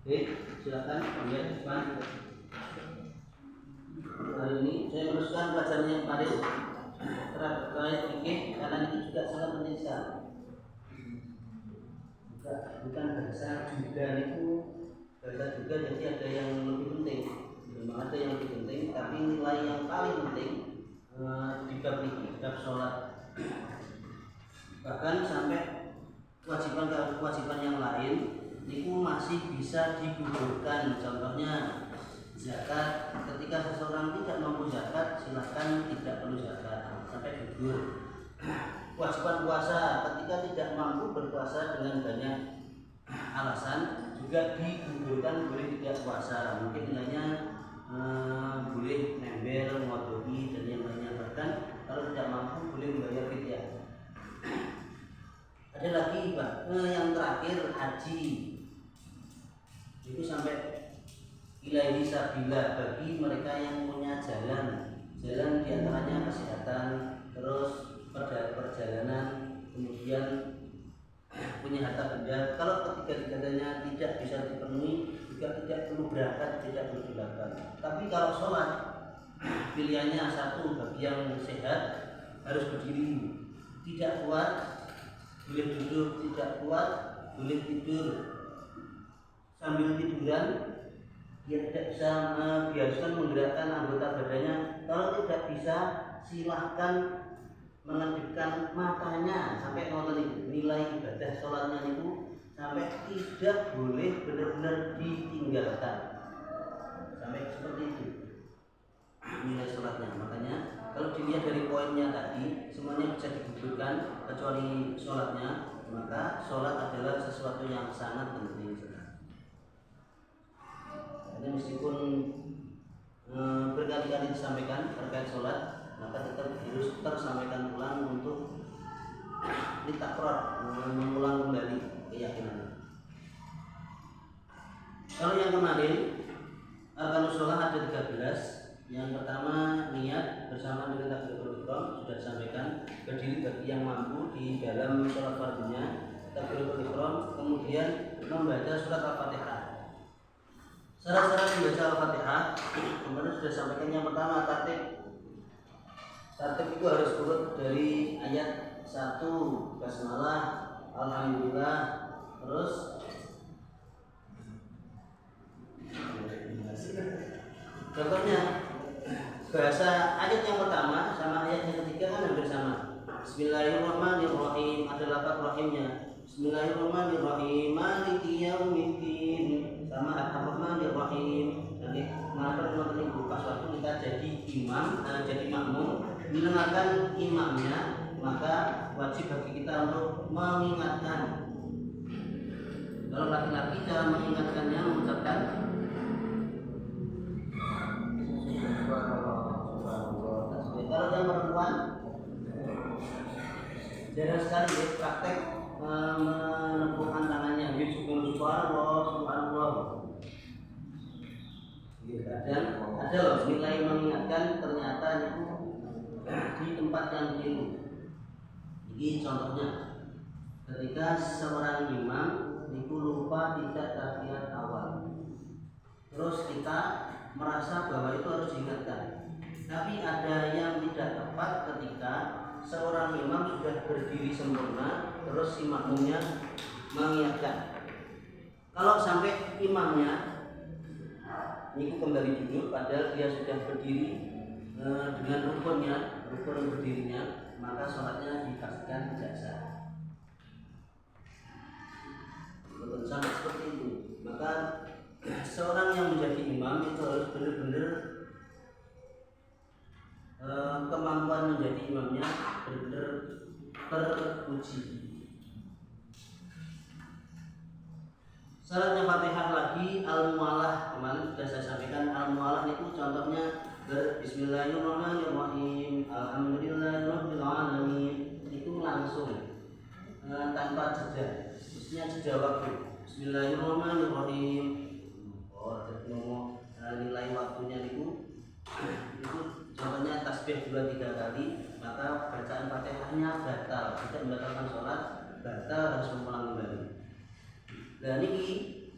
Oke, silakan kemudian Pak. Hari ini saya meneruskan pelajaran yang kemarin terkait fikih karena itu juga sangat penting sekali. Bukan bahasa juga itu bahasa juga, jadi ada yang lebih penting. Memang ada yang lebih penting, tapi nilai yang paling penting di bab fikih, bab sholat. Bahkan sampai kewajiban yang lain itu masih bisa digugurkan. Contohnya zakat, ketika seseorang tidak mampu zakat, silahkan tidak perlu zakat sampai gugur. Kewajiban puasa, ketika tidak mampu berpuasa dengan banyak alasan juga digugurkan, boleh tidak puasa. Mungkin nilainya boleh nembel, ngodoki dan yang lainnya. Bahkan kalau tidak mampu boleh membayar fidyah. Ada lagi yang terakhir haji, itu sampai ilaihi sabila bagi mereka yang punya jalan diantaranya kesehatan, terus perjalanan, kemudian punya harta benda. Kalau ketiga-tiganya tidak bisa dipenuhi, juga tidak perlu berangkat, tidak perlu dilakukan. Tapi kalau sholat, pilihannya satu, bagi yang sehat harus berdiri, tidak kuat boleh duduk, tidak kuat boleh tidur sambil tiduran. Dia tidak bisa biarkan menggerakkan anggota badannya. Kalau tidak bisa, silahkan mengedipkan matanya sampai nonton. Nilai ibadah sholatnya itu sampai tidak boleh benar-benar ditinggalkan, sampai seperti itu nilai sholatnya. Makanya kalau dilihat dari poinnya tadi, semuanya bisa digugurkan kecuali sholatnya. Maka sholat adalah sesuatu yang sangat penting sekali. Jadi meskipun berkali-kali disampaikan terkait sholat, maka tetap harus tersampaikan ulang untuk ditakror, mengulang kembali keyakinan. Kalau yang kemarin arkanus sholat ada 13. Yang pertama niat bersama dengan takbiratul ihram sudah disampaikan, berdiri bagi yang mampu di dalam sholat fardunya, takbiratul ihram, kemudian membaca surat Al-Fatihah. Syarat-syarat membaca Al-Fatihah kemarin sudah disampaikan. Yang pertama tartib itu harus urut dari ayat 1 basmalah, alhamdulillah, terus contohnya bahasa ayat yang pertama sama ayat yang ketiga kan hampir sama. Bismillahirrahmanirrahim, ada lafaz rahimnya. Bismillahirrahmanirrahim, maliki yaumiddin, sama ar-rahmanirrahim. Jadi maka teman-teman ibu pas waktu kita jadi imam, jadi makmum, mendengarkan imamnya, maka wajib bagi kita untuk mengingatkan. Kalau laki-laki cara mengingatkannya mengucapkan kalau yang perempuan jarang sekali ya praktek menepukkan tangannya subhanallah. Dan ada loh nilai mengingatkan ternyata itu di tempat yang keliru. Jadi contohnya ketika seorang imam itu lupa tidak tahiyat awal, terus kita merasa bahwa itu harus diingatkan. Tapi ada yang tidak tepat ketika seorang imam sudah berdiri sempurna, terus si makmumnya mengingatkan. Kalau sampai imamnya itu kembali duduk, padahal dia sudah berdiri dengan rukun berdirinya, maka sholatnya dipastikan tidak sah. Betul, sampai seperti itu. Maka seorang yang menjadi imam itu harus benar-benar kemampuan menjadi imamnya benar-benar teruji. Syaratnya Fatihah lagi al-mu'alah, kemarin sudah saya sampaikan. Al-mu'alah itu contohnya Bismillahirrahmanirrahim, alhamdulillahirabbil alamin, itu langsung tanpa jeda, mestinya jeda waktu. Bismillahirrahmanirrahim. Jadi nilai waktunya itu contohnya tasbih 2-3 kali, maka bacaan Fatihahnya batal, tidak membatalkan sholat, batal, harus mengulang kembali. Dan ini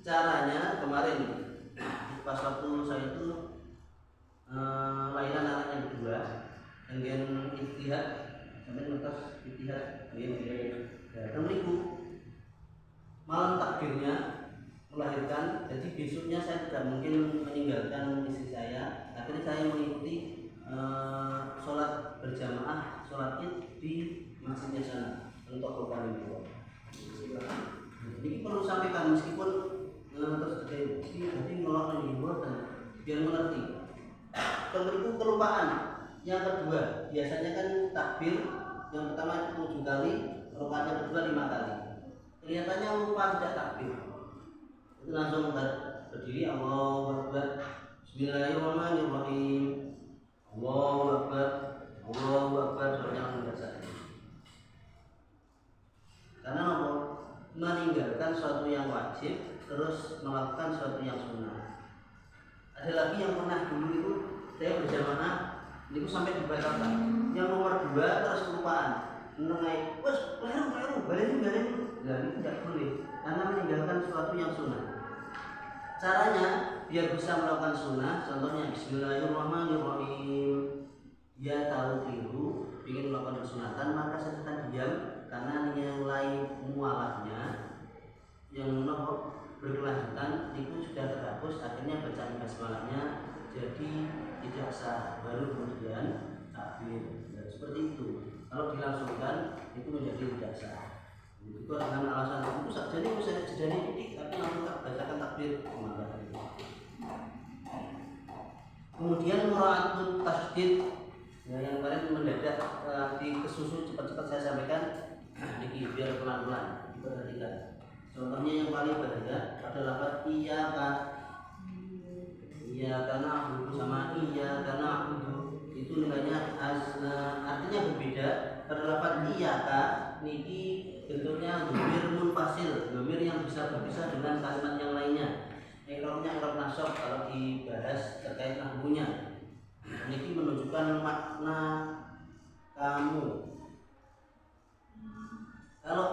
Caranya kemarin pas waktu saya itu lahiran anak yang kedua, kemudian istihad sampai ngetos istihad, kemudian datang ibu malam takbirnya melahirkan. Jadi besoknya saya tidak mungkin meninggalkan istri saya. Akhirnya saya mengikuti sholat berjamaah, sholat id di masjidnya sana untuk korban itu. Ini perlu sampaikan meskipun terus jadi ngelok dibuat dan biar mengerti. Kalau itu kelupaan. Yang kedua biasanya kan takbir yang pertama 7 kali, rakaat yang kedua 5 kali. Kelihatannya lupa tidak takbir. Itu langsung berdiri, Allahu Akbar, Bismillahirrahmanirrahim, Allahu Akbar, Allahu Akbar, jangan membaca. Karena apa? Meninggalkan suatu yang wajib terus melakukan suatu yang sunnah. Ada lagi yang pernah dulu itu saya berjamaah itu sampai dibatalkan. Yang nomor 2 terus kelupaan. Menengai, wes keliru, balik. Nah, itu tidak boleh karena meninggalkan sesuatu yang sunnah. Caranya biar bisa melakukan sunnah, contohnya Bismillahirrahmanirrahim. Dia tahu keliru, ingin melakukan sunatan, maka silahkan diam karena nilai mualafnya yang berkelanjutan itu sudah terhapus. Akhirnya bacaan basmalahnya jadi tidak sah, baru kemudian takbir. Nah, seperti itu. Kalau dilangsungkan itu menjadi tidak sah. Itu dengan alasan itu saja nih bisa jadi titik, tapi langsung bacakan takbir kemana. Kemudian muraatul tasdid, ya, yang kemarin mendadak di kesusu cepat-cepat saya sampaikan, ini biar pelan-pelan diperhatikan. Contohnya yang paling bahaya adalah lafaz iyyaka, karena aku sama karena aku itu nilainya artinya berbeda. Pada lafaz iyyaka niki bentuknya dhamir munfasil, dhamir yang bisa berpisah dengan kalimat yang lainnya. I'rabnya i'rab nasab kalau dibahas terkait nahwunya. Niki menunjukkan makna kamu. Kalau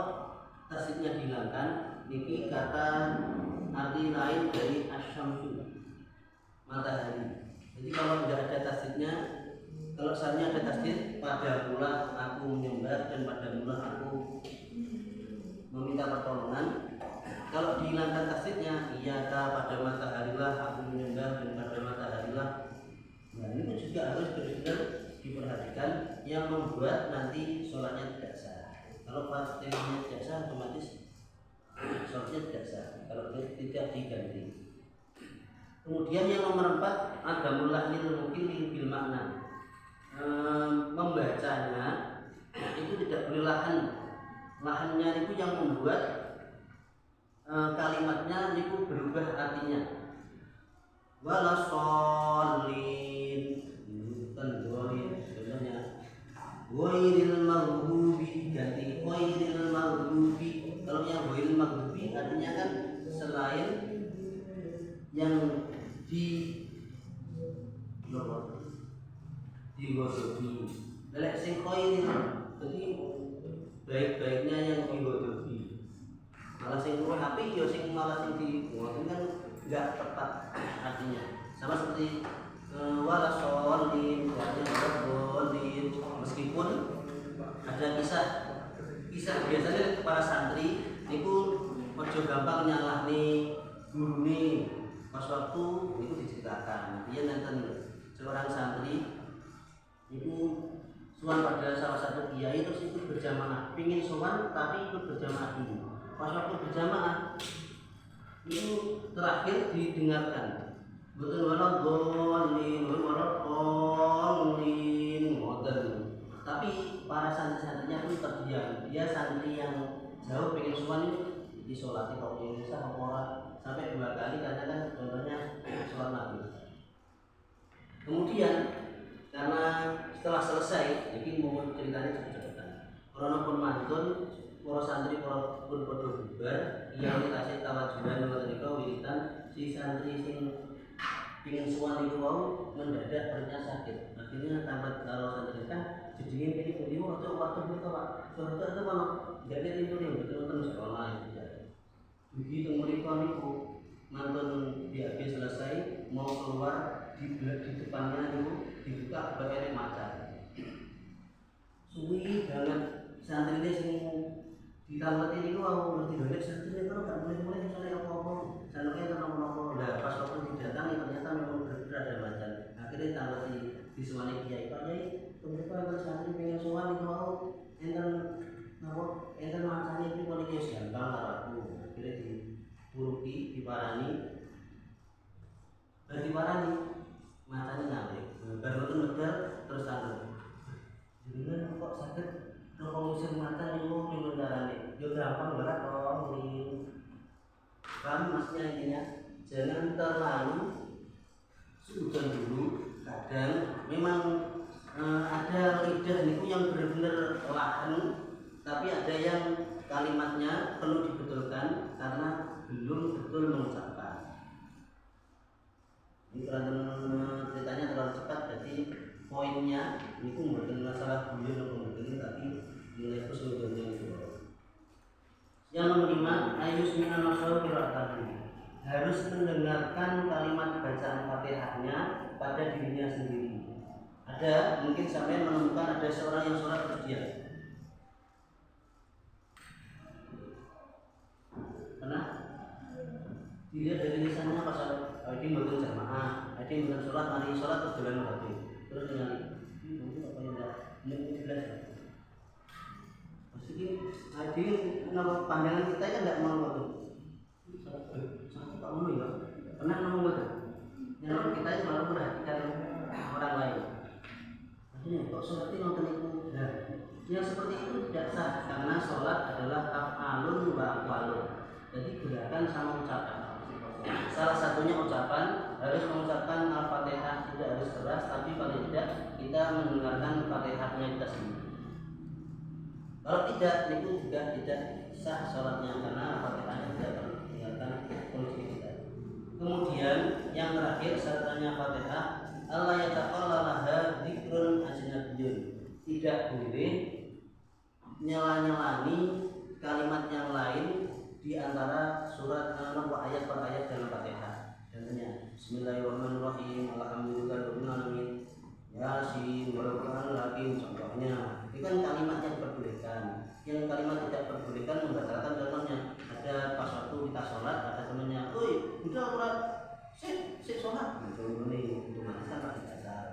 tasdidnya dihilangkan, niki kata arti lain dari asyamsu, matahari. Jadi kalau tidak ada tasdidnya, kalau seandainya ada tasdid, pada mula aku menyembah dan pada mula aku meminta pertolongan. Kalau dihilangkan tasdidnya, iyaka pada mataharilah aku menyembah dan pada mataharilah. Nah, ini juga harus benar-benar diperhatikan yang membuat nanti sholatnya tidak sah. Kalau fatihahnya tidak sah, otomatis sholatnya tidak sah. Kalau tidak diganti. Kemudian yang nomor 4, adamul lahnil mukil bil makna. Membacanya itu tidak boleh lahannya itu yang membuat kalimatnya itu berubah artinya. Walassolin bukan dorin, sebenarnya ghairil maghdubi ganti ghairil maghdubi. Kalau yang ghairil maghdubi artinya kan selain yang digodobi. Lelek sing khairil, jadi baik-baiknya yang digodobi. Malah sing luwih apik ya sing malah sing digodobi kan enggak tepat artinya. Sama seperti walasolin, walasolin. Meskipun ada kisah biasanya para santri itu ojo gampang nyalahne gurune. Pas waktu itu diceritakan, dia nonton seorang santri itu suan pada salah satu kiai, terus ikut berjamaah, pingin suan tapi ikut berjamaah dulu. Pas waktu berjamaah itu terakhir didengarkan betul waladolin modern, tapi para santri-santrinya pun terdiam. Dia santri yang jauh pengen suan itu di sholat kalau di Indonesia sampai 2 kali karena kan contohnya sholat Nabi. Kemudian karena setelah selesai, jadi mau ceritanya cepet-cepetan. Karena pun mantun, para santri pun podo bubar, iya ini kasih tawajudan mereka wiritan si santri sing pingin suan itu mau mendadak perutnya sakit. Akhirnya tamat kalau santri kan jadinya ini waktu itu Pak. Suatu itu kalau jadi itu nih betul-betul sekolah itu. Begitu mereka niku keluar di depannya itu dibuka berbagai macam. Suwi banget santri ini sing ditanglet ini kok aku ngerti banget santri itu kan mulai misalnya apa-apa santri itu nopo-nopo lah pas waktu didatangi ternyata memang berbeda ada macam. Akhirnya tanglet di suwani kiai Pak Kiai kemudian santri pengen suwan itu mau enten nopo enten macamnya itu kalau kiai gampang laraku. Akhirnya dipuruki diparani macamnya ngambil baru itu medal terus tanglet. Jadi kok sakit kalau ngusir mata itu pengendaraan itu gampang berat kok ini. Kan maksudnya intinya jangan terlalu sudah dulu. Kadang memang ada lidah itu yang benar-benar lahan, tapi ada yang kalimatnya perlu dibetulkan karena belum betul mengucapkan. Ini ceritanya terlalu cepat, jadi poinnya itu bukan masalah guyon atau bukan, tapi nilai keseluruhannya itu. Yang nomor 5, ayus minan nasau kiratahu, harus mendengarkan kalimat bacaan Fatihahnya pada dirinya sendiri. Ada mungkin sampai menemukan ada seorang yang sholat terus dia pernah dilihat dari lisannya pas ini betul jamaah, ini betul sholat, mari sholat terus jalan berarti terus dengan itu apa yang tidak jelas. Maksudnya tadi nama pandangan kita kan tidak mau betul. Satu tak mau ya, pernah ngomong betul. Yang kita itu selalu perhatikan orang lain. Maksudnya kok sholat itu nonton itu. Nah, yang seperti itu tidak sah karena sholat adalah af'alun wa aqwalun. Jadi gerakan sama ucapan. Salah satunya ucapan, harus mengucapkan Al-Fatihah, tidak harus keras, tapi paling tidak kita mendengarkan Fatihahnya kita sendiri. Kalau tidak, itu juga tidak sah sholatnya karena Al-Fatihahnya tidak mendengarkan kondisi kita. Kemudian yang terakhir syaratnya Fatihah, Allah yataqallalaha dzikrun ajnabiyyun. Tidak boleh nyela-nyelani kalimat yang lain di antara surat ayat per ayat dalam Fatihah. Contohnya Bismillahirrahmanirrahim, Alhamdulillahirabbil alamin, Yasin, wal Qur'anil hakim. Contohnya, itu kan kalimat yang diperbolehkan. Yang kalimat tidak diperbolehkan membatalkan. Contohnya, ada pas waktu kita sholat, ada temannya, "Oi, udah sholat, sik sholat." Contohnya itu mati kan batal.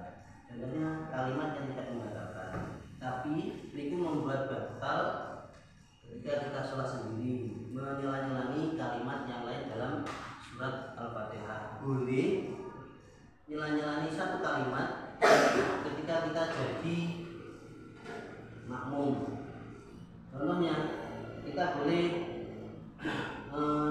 Contohnya kalimat yang tidak membatalkan, tapi itu membuat batal ketika kita sholat sendiri, menyela-nyelani kalimat yang lain dalam surat Al-Fatihah. Boleh nyela-nyelani satu kalimat ketika kita jadi makmum. Contohnya kita boleh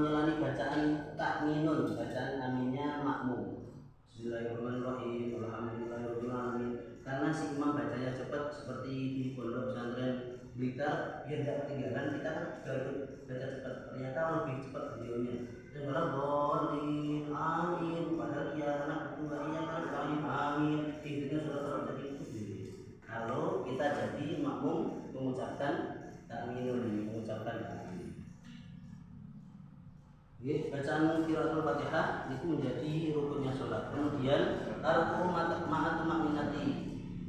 nyelani bacaan takminun, bacaan aminnya makmum. Bismillahirrahmanirrahim, Alhamdulillahirabbil alamin. Karena si imam bacanya cepat seperti di pondok pesantren Blitar, biar tidak ketinggalan, kita kan juga ikut baca cepat. Ternyata lebih cepat videonya. Dan orang boleh amin, padahal dia anak kedua iya kan amin amin. Intinya sudah jadi itu. Kalau kita jadi makmum mengucapkan takminun, mengucapkan amin. Bacaan qiraatul Fatihah itu menjadi rukunnya sholat. Kemudian ruku ma'at tumakninati,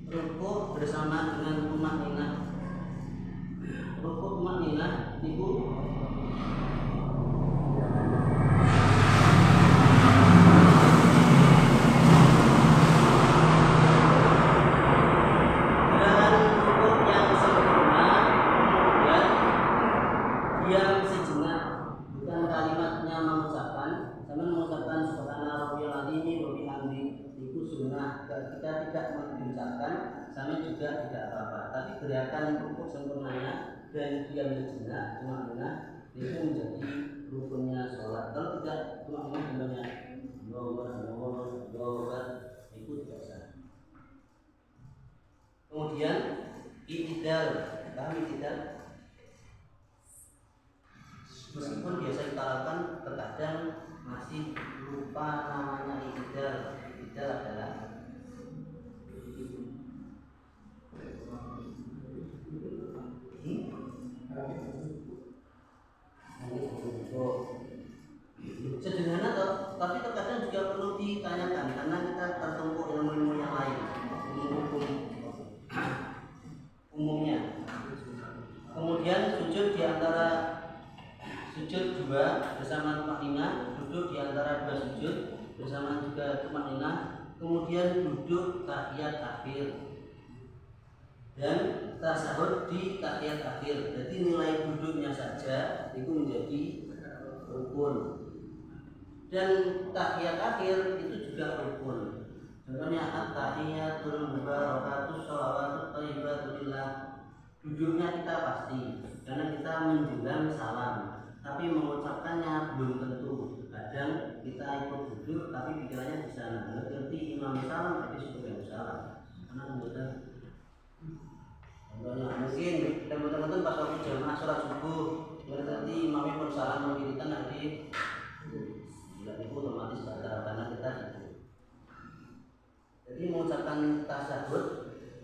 ruku bersama dengan tumakninah. Ruku tumakninah itu gerakan ruku yang sempurna, kemudian diam sejenak, bukan kalimatnya mengucapkan, sama mengucapkan subhana rabbiyal azim wa bihamdi, itu sunnah. Kita tidak mengucapkan, sama juga tidak apa-apa. Tapi gerakan ruku sempurnanya dan diam sejenak, tumakninah, itu menjadi rukunnya sholat. Kalau tidak tumakninah namanya dobat, itu tidak sah. Kemudian i'tidal, paham i'tidal? Meskipun biasa kita lakukan, terkadang masih lupa namanya i'tidal. I'tidal adalah sederhana toh, tapi terkadang juga perlu ditanyakan karena bersamaan juga tumanina, kemudian duduk tahiyat akhir dan tasahud di tahiyat akhir. Jadi nilai duduknya saja itu menjadi rukun, dan tahiyat akhir itu juga rukun. Contohnya at-tahiyatul mubarakatus shalawatut thayyibatun lillah. Duduknya kita pasti karena kita menjelang salam, tapi mengucapkannya belum tentu. Kadang kita ikut duduk tapi pikirannya di sana. Ngerti imam salam tapi sudah salam. Karena kemudian contohnya mungkin teman-teman pas waktu jamaah sholat subuh ngerti imamnya pun salam memberikan nanti itu otomatis batal karena kita itu. Jadi mengucapkan tasahud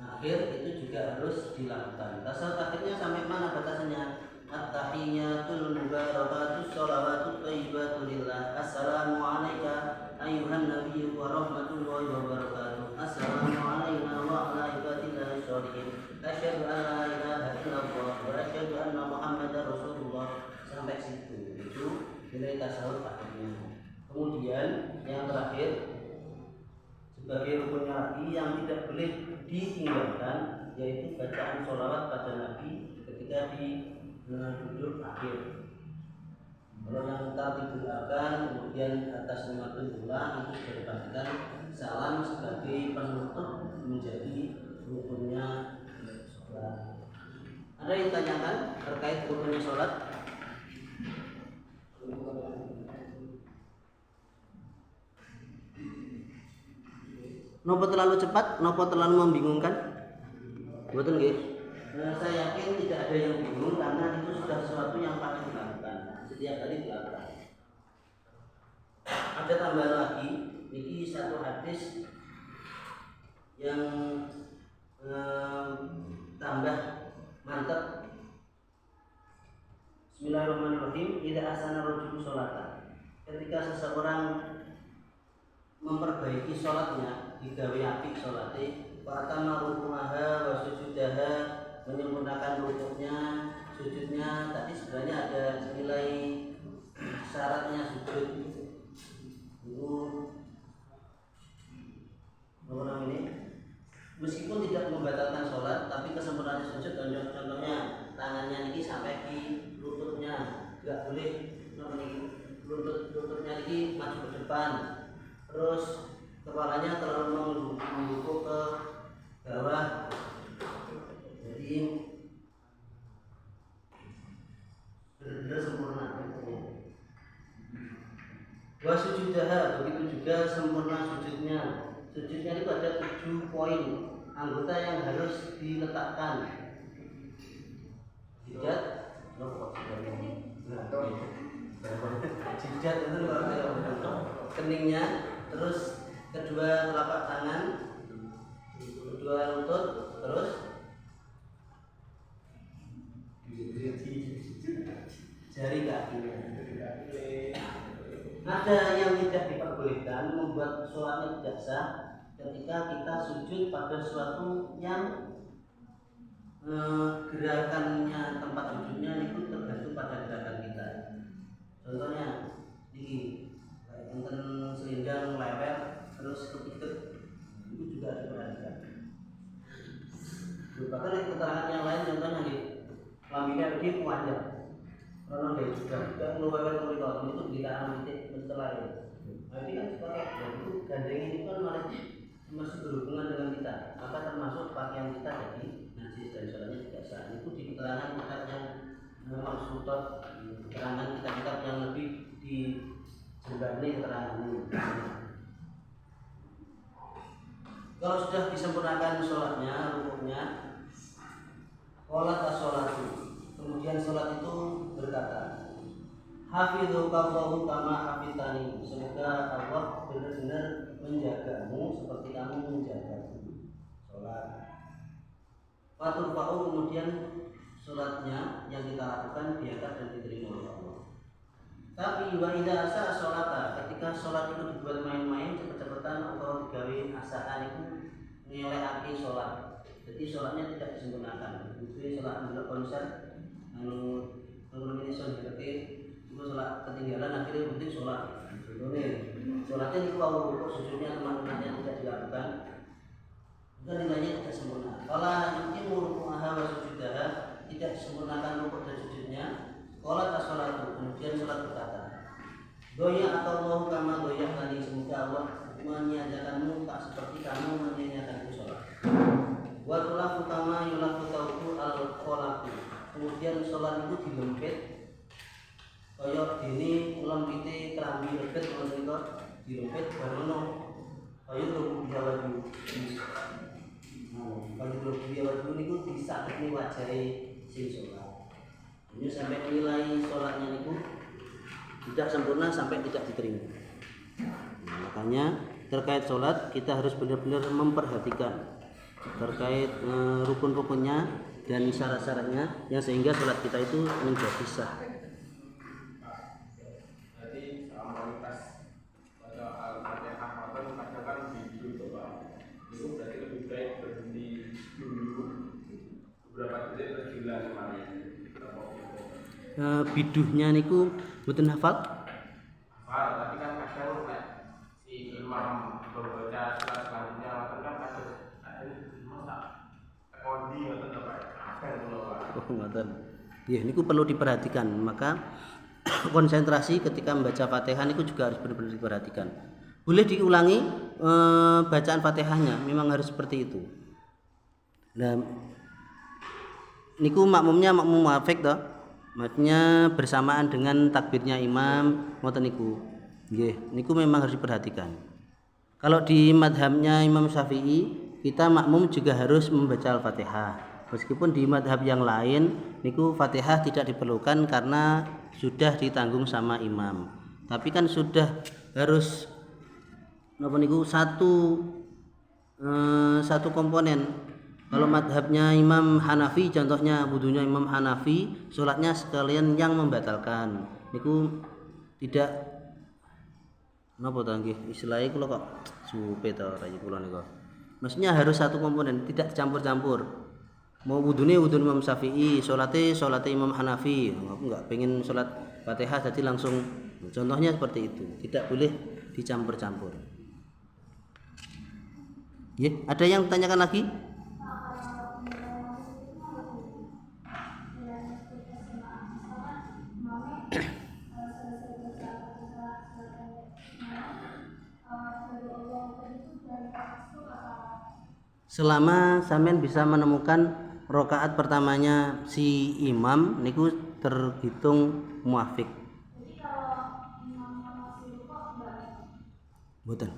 akhir itu juga harus dilakukan. Tasawuf akhirnya sampai mana batasannya? At-tahiyyatul mubarakatus shalawatut thayyibatun lillah. Assalamu alayka ayyuhan nabiyyu wa rahmatullahi wa barakatuh. Assalamu alayna wa ala ibadillahi sholihin. Asyhadu an la ilaha illallah wa asyhadu anna muhammadar rasulullah. Sampai situ itu nilai tasawuf akhirnya. Kemudian yang terakhir sebagai rukunnya lagi yang tidak boleh ditinggalkan yaitu bacaan sholawat pada Nabi ketika di duduk akhir. Kalau yang kita digunakan kemudian atas nama Qiblah itu sudah dipastikan salam sebagai penutup menjadi rukunnya sholat. Ada yang tanyakan terkait rukunnya sholat? Nopo terlalu cepat, nopo terlalu membingungkan? Betul nggih? Saya yakin tidak ada yang bingung karena itu sudah sesuatu yang pasti dilakukan setiap hari dilakukan. Ada tambahan lagi, ini satu hadis yang tambah mantap. Bismillahirrahmanirrahim. Idza ahsana rajulu sholata. Ketika seseorang memperbaiki sholatnya, digawe apik sholate, wa atama ruku'aha wa sujudaha, menyempurnakan rukuknya, sujudnya. Tadi sebenarnya ada nilai syaratnya sujud itu apa namanya? Meskipun tidak membatalkan sholat, tapi kesempurnaan sujud. Contohnya tangannya ini sampai di lututnya, nggak boleh lututnya ini maju ke depan, terus kepalanya terlalu membungkuk ke bawah. Jadi benar-benar sempurna. Wa sujudaha, begitu juga sempurna sujudnya. Sujudnya itu ada 7 poin anggota yang harus diletakkan. Sujud, sujud itu keningnya, terus kedua telapak tangan, kedua lutut, terus jari kakinya. Ada yang tidak diperbolehkan, membuat sholatnya tidak sah ketika kita sujud pada sesuatu yang gerakannya, tempat sujudnya itu tergantung pada gerakan kita. Contohnya ini enten selindang lewer terus kepikir, itu juga diperhatikan. Bahkan keterangan yang lain contohnya di lambingnya ini panjang, karena dia juga lewer monitor itu ditanam titik setelah itu. Nah ini kan pakai itu gandeng ini kan malah masih berhubungan dengan kita, maka termasuk pakaian kita jadi najis dan sholatnya tidak sah. Itu di keterangan kitab yang maksudot, keterangan kitab-kitab yang lebih di jembani keterangan ini. Kalau sudah disempurnakan sholatnya, rukuknya, sholat as-sholatu, kemudian sholat itu berkata, hafidhukallahu kama hafidhani, semoga Allah benar-benar menjagamu seperti kamu menjagaku. Sholat faturfa'u, kemudian sholatnya yang kita lakukan diangkat dan diterima oleh Allah. Tapi wa idza asa sholata, ketika sholat itu dibuat main-main, cepet-cepetan atau digawe asaan itu ngelekake sholat. Jadi sholatnya tidak disempurnakan. Itu sholat menurut konser ini sholat itu sholat ketinggalan, akhirnya penting sholat. Contohnya sholatnya niku wau rukuk sujudnya teman-temannya tidak dilakukan, maka nilainya tidak sempurna. Kalau nanti ruku'aha wa sujudaha, tidak disempurnakan rukuk dan sujudnya, qolat as-sholatu, kemudian sholat berkata, doya atau Allah kama doya tadi, semoga Allah menyiajakanmu tak seperti kamu menyiajakanku sholat. Wa tulaku kama yulaku tauku al-qolaku, kemudian sholat itu dilempit kaya dene lempite kelambi rebet menika dilempit barono kaya lho biya waju. Kalau biya waju niku disakni wajahe sing sholat. Ini sampai nilai sholatnya niku tidak sempurna sampai tidak diterima. Makanya terkait sholat kita harus benar-benar memperhatikan terkait rukun-rukunnya dan syarat-syaratnya yang sehingga sholat kita itu menjadi sah. Jadi kualitas pada Al-Fatihah kadang kan bidu itu berarti lebih baik berhenti dulu beberapa detik terus diulang kembali. Biduhnya niku mboten hafal? Hafal, tapi kan kadang si imam membaca surat selanjutnya kan kadang kondi ngoten to Pak. Oh ngoten. Ya niku perlu diperhatikan. Maka konsentrasi ketika membaca Fatihah niku juga harus benar-benar diperhatikan. Boleh diulangi bacaan Fatihahnya, memang harus seperti itu. Nah, niku makmumnya makmum muafik toh. Maksudnya bersamaan dengan takbirnya imam, ngoten niku. Nggih, niku memang harus diperhatikan. Kalau di madhabnya Imam Syafi'i, kita makmum juga harus membaca Al-Fatihah. Meskipun di madhab yang lain niku Fatihah tidak diperlukan karena sudah ditanggung sama imam. Tapi kan sudah harus napa niku satu komponen. Kalau madhabnya Imam Hanafi, contohnya wudunya Imam Hanafi, sholatnya sekalian yang membatalkan. Niku tidak napa ta nggih istilahnya kula kok supe ta rayi kula niku. Maksudnya harus satu komponen, tidak campur-campur. Mau wudune wudhu Imam Syafi'i, sholatnya Imam Hanafi. Aku enggak pengen sholat Fatihah jadi langsung. Contohnya seperti itu, tidak boleh dicampur-campur. Ya, ada yang tanyakan lagi? Selama sampean bisa menemukan rakaat pertamanya si imam niku terhitung muafik. Jadi kalau imam masih rukuk mboten.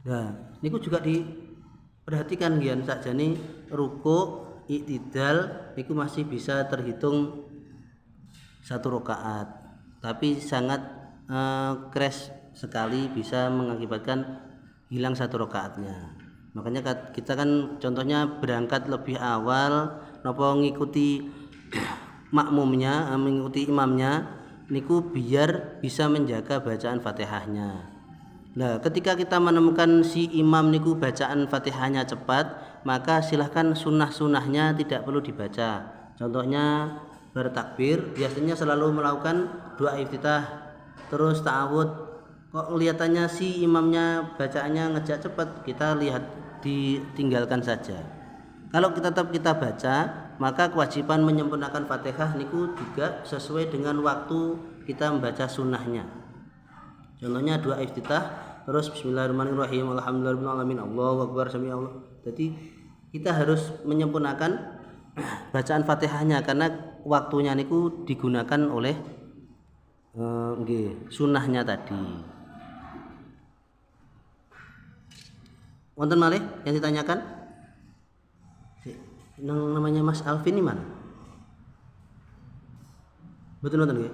Nah, niku juga diperhatikan gian sakjane rukuk, iktidal niku masih bisa terhitung satu rakaat. Tapi sangat crash sekali bisa mengakibatkan hilang satu rakaatnya. Makanya kita kan contohnya berangkat lebih awal napa ngikuti makmumnya, mengikuti imamnya niku biar bisa menjaga bacaan Fatihahnya. Nah, ketika kita menemukan si imam niku bacaan Fatihahnya cepat, maka silahkan sunnah-sunnahnya tidak perlu dibaca. Contohnya bertakbir biasanya selalu melakukan doa iftitah, terus ta'awud. Kok kelihatannya si imamnya bacaannya ngejak cepat, kita lihat ditinggalkan saja. Kalau tetap kita baca, maka kewajiban menyempurnakan Fatihah niku juga sesuai dengan waktu kita membaca sunnahnya. Contohnya doa iftitah, terus bismillahirrahmanirrahim, alhamdulillahirabbil alamin, Allahu akbar, sami Allah. Jadi kita harus menyempurnakan bacaan Fatihahnya karena waktunya niku digunakan oleh sunnahnya tadi. Wonten malih yang ditanyakan? Namanya Mas Alvin ini mana? Betul nonton nggih?